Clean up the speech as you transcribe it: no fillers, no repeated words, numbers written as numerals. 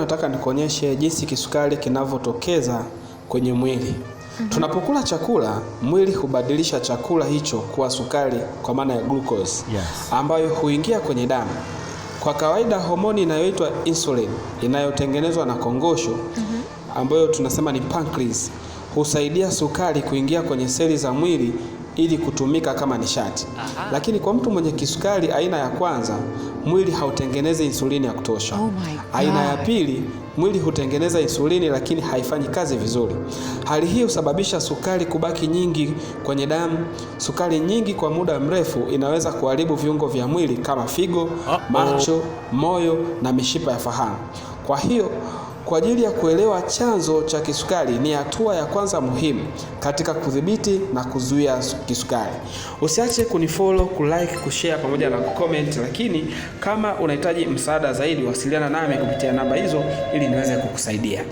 nataka nikuonyeshe jinsi kisukari kinavyotokeza kwenye mwili. Tunapokula chakula, mwili hubadilisha chakula hicho kuwa sukari kwa maana ya glucose, ambayo huingia kwenye damu. Kwa kawaida homoni inayoitwa insulin inayotengenezwa na kongosho, ambayo tunasema ni pancreas, husaidia sukari kuingia kwenye seli za mwili ili kutumika kama nishati. Lakini kwa mtu mwenye kisukari aina ya kwanza, mwili hautengenezi insulini ya kutosha. Aina ya pili, mwili hutengeneza insulini lakini haifanyi kazi vizuri. Hali hii husababisha sukari kubaki nyingi kwenye damu. Sukari nyingi kwa muda mrefu inaweza kuharibu viungo vya mwili kama figo, macho, moyo na mishipa ya fahamu. Kwa hiyo, kwa ajili ya kuelewa chanzo cha kisukari ni hatua ya kwanza muhimu katika kudhibiti na kuzuia kisukari. Usiache kunifollow, kulike, kushare pamoja na kucomment, lakini kama unahitaji msaada zaidi wasiliana nami kupitia namba hizo ili niweze kukusaidia.